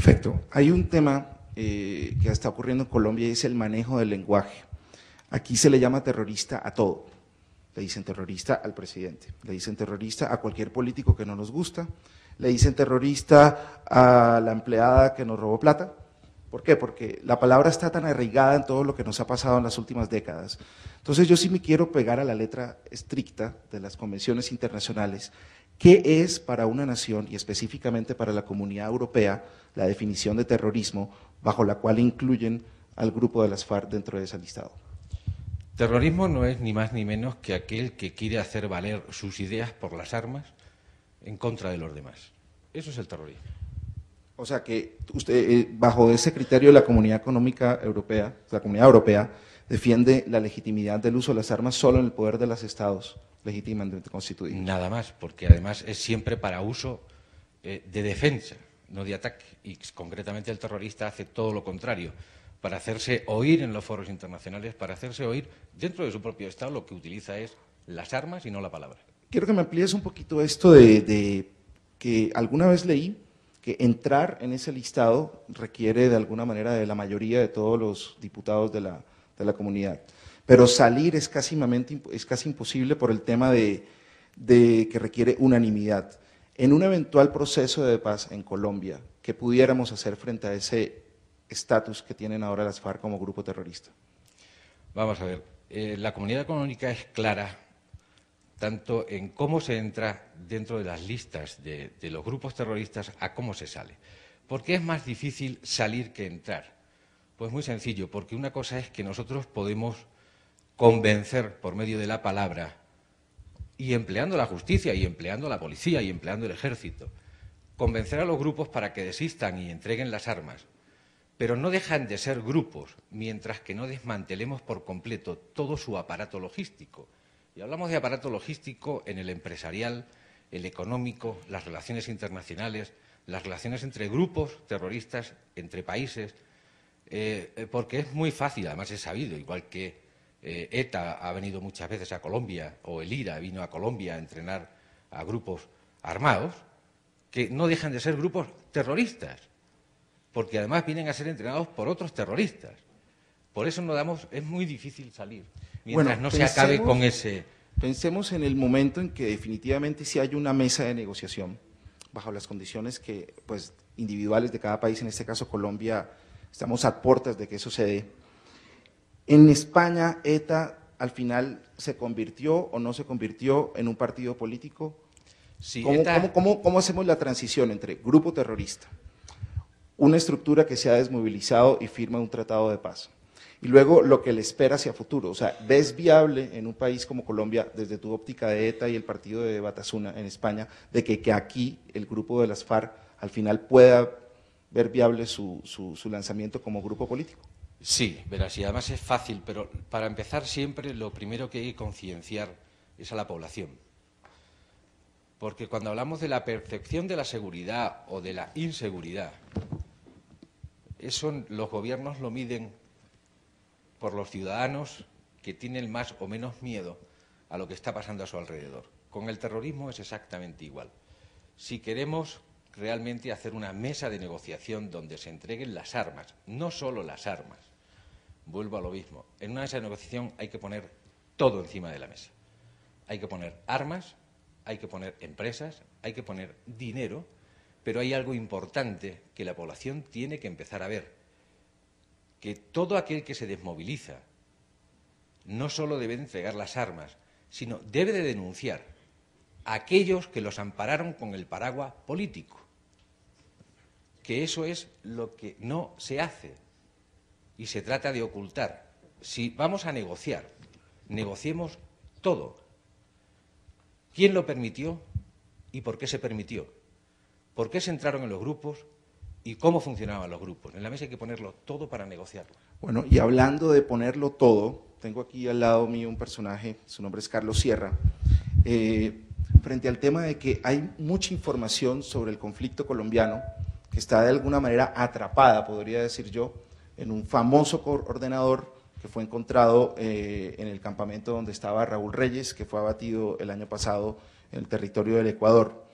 Perfecto. Hay un tema que está ocurriendo en Colombia y es el manejo del lenguaje. Aquí se le llama terrorista a todo. Le dicen terrorista al presidente, le dicen terrorista a cualquier político que no nos gusta, le dicen terrorista a la empleada que nos robó plata. ¿Por qué? Porque la palabra está tan arraigada en todo lo que nos ha pasado en las últimas décadas. Entonces yo sí me quiero pegar a la letra estricta de las convenciones internacionales. ¿Qué es para una nación y específicamente para la Comunidad Europea la definición de terrorismo bajo la cual incluyen al grupo de las FARC dentro de ese listado? Terrorismo no es ni más ni menos que aquel que quiere hacer valer sus ideas por las armas en contra de los demás. Eso es el terrorismo. O sea que usted, bajo ese criterio, la Comunidad Económica Europea, la Comunidad Europea, defiende la legitimidad del uso de las armas solo en el poder de los estados legítimamente constituidos. Nada más, porque además es siempre para uso de defensa, no de ataque. Y concretamente el terrorista hace todo lo contrario, para hacerse oír en los foros internacionales, para hacerse oír dentro de su propio Estado, lo que utiliza es las armas y no la palabra. Quiero que me amplíes un poquito esto de que alguna vez leí que entrar en ese listado requiere de alguna manera de la mayoría de todos los diputados de la comunidad, pero salir es casi imposible por el tema de que requiere unanimidad. En un eventual proceso de paz en Colombia, ¿qué pudiéramos hacer frente a ese estatus que tienen ahora las FARC como grupo terrorista? Vamos a ver, la Comunidad Económica es clara tanto en cómo se entra dentro de las listas de los grupos terroristas a cómo se sale. ¿Por qué es más difícil salir que entrar? Pues muy sencillo, porque una cosa es que nosotros podemos convencer por medio de la palabra y empleando la justicia y empleando la policía y empleando el ejército, convencer a los grupos para que desistan y entreguen las armas. Pero no dejan de ser grupos mientras que no desmantelemos por completo todo su aparato logístico. Y hablamos de aparato logístico en el empresarial, el económico, las relaciones internacionales, las relaciones entre grupos terroristas, entre países, porque es muy fácil, además es sabido, igual que ETA ha venido muchas veces a Colombia, o el IRA vino a Colombia a entrenar a grupos armados, que no dejan de ser grupos terroristas, porque además vienen a ser entrenados por otros terroristas. Por eso es muy difícil salir, mientras no se acabe con ese... Pensemos en el momento en que definitivamente sí hay una mesa de negociación, bajo las condiciones que, pues, individuales de cada país, en este caso Colombia, estamos a puertas de que eso se dé. En España, ETA al final se convirtió o no se convirtió en un partido político. Sí, ¿Cómo hacemos la transición entre grupo terrorista, una estructura que se ha desmovilizado y firma un tratado de paz, y luego lo que le espera hacia futuro? O sea, ¿ves viable en un país como Colombia, desde tu óptica de ETA y el partido de Batasuna en España, de que aquí el grupo de las FARC al final pueda ver viable su lanzamiento como grupo político? Sí, verás, y además es fácil, pero para empezar siempre lo primero que hay que concienciar es a la población. Porque cuando hablamos de la percepción de la seguridad o de la inseguridad, eso los gobiernos lo miden por los ciudadanos que tienen más o menos miedo a lo que está pasando a su alrededor. Con el terrorismo es exactamente igual. Si queremos realmente hacer una mesa de negociación donde se entreguen las armas, no solo las armas, vuelvo a lo mismo, en una mesa de negociación hay que poner todo encima de la mesa. Hay que poner armas, hay que poner empresas, hay que poner dinero, pero hay algo importante que la población tiene que empezar a ver, que todo aquel que se desmoviliza no solo debe de entregar las armas, sino debe de denunciar a aquellos que los ampararon con el paraguas político, que eso es lo que no se hace y se trata de ocultar. Si vamos a negociar, negociemos todo. ¿Quién lo permitió y por qué se permitió? ¿Por qué se entraron en los grupos y cómo funcionaban los grupos? En la mesa hay que ponerlo todo para negociarlo. Bueno, y hablando de ponerlo todo, tengo aquí al lado mío un personaje, su nombre es Carlos Sierra, frente al tema de que hay mucha información sobre el conflicto colombiano que está de alguna manera atrapada, podría decir yo, en un famoso ordenador que fue encontrado en el campamento donde estaba Raúl Reyes, que fue abatido el año pasado en el territorio del Ecuador.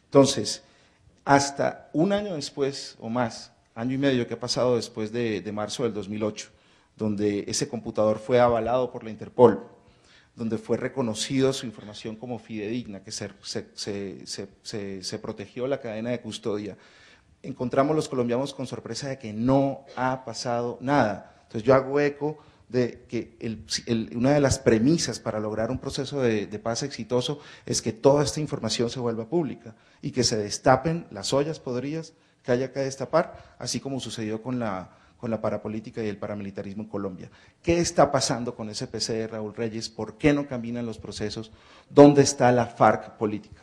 Entonces, hasta un año después o más año y medio que ha pasado después de marzo del 2008, donde ese computador fue avalado por la Interpol, donde fue reconocido su información como fidedigna, que se protegió la cadena de custodia, encontramos los colombianos con sorpresa de que no ha pasado nada. Entonces yo hago eco de que una de las premisas para lograr un proceso de paz exitoso es que toda esta información se vuelva pública y que se destapen las ollas podridas que haya que destapar, así como sucedió con la parapolítica y el paramilitarismo en Colombia. ¿Qué está pasando con ese PC de Raúl Reyes? ¿Por qué no caminan los procesos? ¿Dónde está la FARC política?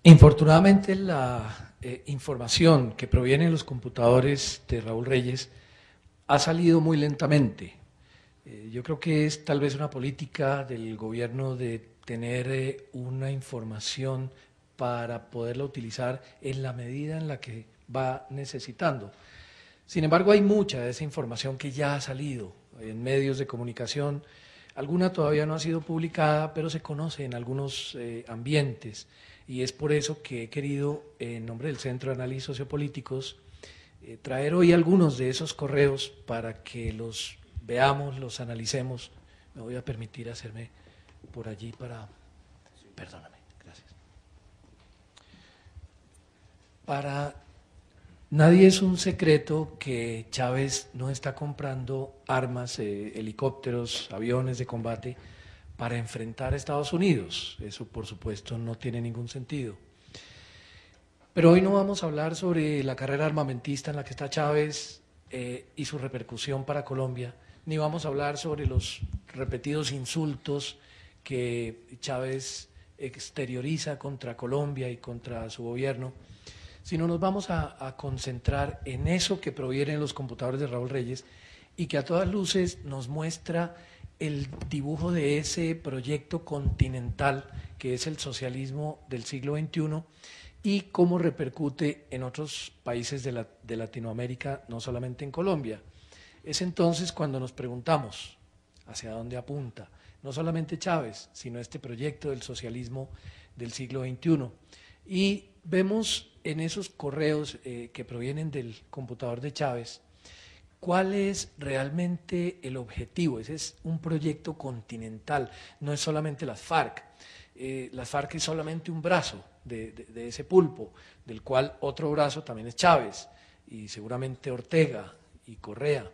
Infortunadamente la información que proviene de los computadores de Raúl Reyes ha salido muy lentamente. Yo creo que es tal vez una política del gobierno de tener una información para poderla utilizar en la medida en la que va necesitando. Sin embargo, hay mucha de esa información que ya ha salido en medios de comunicación. Alguna todavía no ha sido publicada, pero se conoce en algunos ambientes. Y es por eso que he querido, en nombre del Centro de Análisis Sociopolíticos, traer hoy algunos de esos correos para que los veamos, los analicemos. Me voy a permitir hacerme por allí para… Perdóname, gracias. Nadie es un secreto que Chávez no está comprando armas, helicópteros, aviones de combate para enfrentar a Estados Unidos. Eso, por supuesto, no tiene ningún sentido. Pero hoy no vamos a hablar sobre la carrera armamentista en la que está Chávez y su repercusión para Colombia, ni vamos a hablar sobre los repetidos insultos que Chávez exterioriza contra Colombia y contra su gobierno, sino nos vamos a concentrar en eso que proviene de los computadores de Raúl Reyes y que a todas luces nos muestra el dibujo de ese proyecto continental que es el socialismo del siglo XXI y cómo repercute en otros países de Latinoamérica, no solamente en Colombia. Es entonces cuando nos preguntamos hacia dónde apunta, no solamente Chávez, sino este proyecto del socialismo del siglo XXI. Y vemos en esos correos que provienen del computador de Chávez, ¿cuál es realmente el objetivo? Ese es un proyecto continental, no es solamente las FARC. Las FARC es solamente un brazo de ese pulpo, del cual otro brazo también es Chávez, y seguramente Ortega y Correa.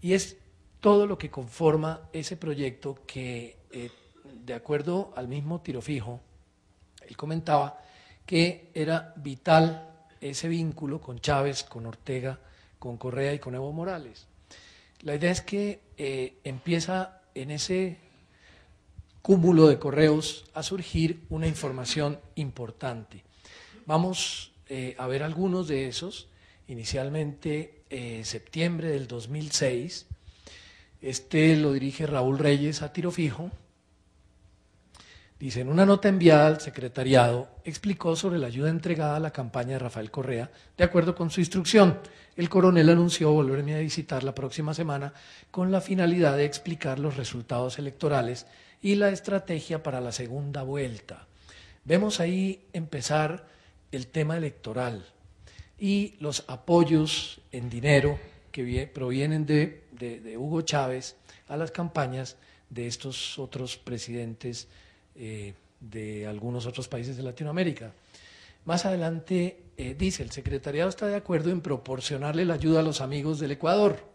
Y es todo lo que conforma ese proyecto que, de acuerdo al mismo Tiro Fijo, él comentaba que era vital ese vínculo con Chávez, con Ortega, con Correa y con Evo Morales. La idea es que empieza en ese cúmulo de correos a surgir una información importante. Vamos a ver algunos de esos. Inicialmente, septiembre del 2006, lo dirige Raúl Reyes a Tiro Fijo. Dice, en una nota enviada al secretariado, explicó sobre la ayuda entregada a la campaña de Rafael Correa, de acuerdo con su instrucción. El coronel anunció volverme a visitar la próxima semana con la finalidad de explicar los resultados electorales y la estrategia para la segunda vuelta. Vemos ahí empezar el tema electoral y los apoyos en dinero que provienen de Hugo Chávez a las campañas de estos otros presidentes de algunos otros países de Latinoamérica. Más adelante dice, el secretariado está de acuerdo en proporcionarle la ayuda a los amigos del Ecuador.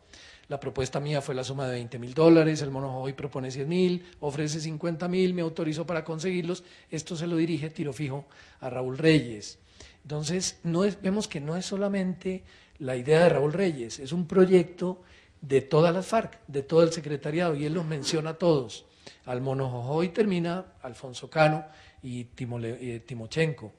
La propuesta mía fue la suma de $20.000, el Mono Jojoy propone 100.000, ofrece 50.000, me autorizó para conseguirlos. Esto se lo dirige Tiro Fijo a Raúl Reyes. Entonces, vemos que no es solamente la idea de Raúl Reyes, es un proyecto de todas las FARC, de todo el secretariado, y él los menciona a todos. Al Mono Jojoy termina Alfonso Cano y Timochenko.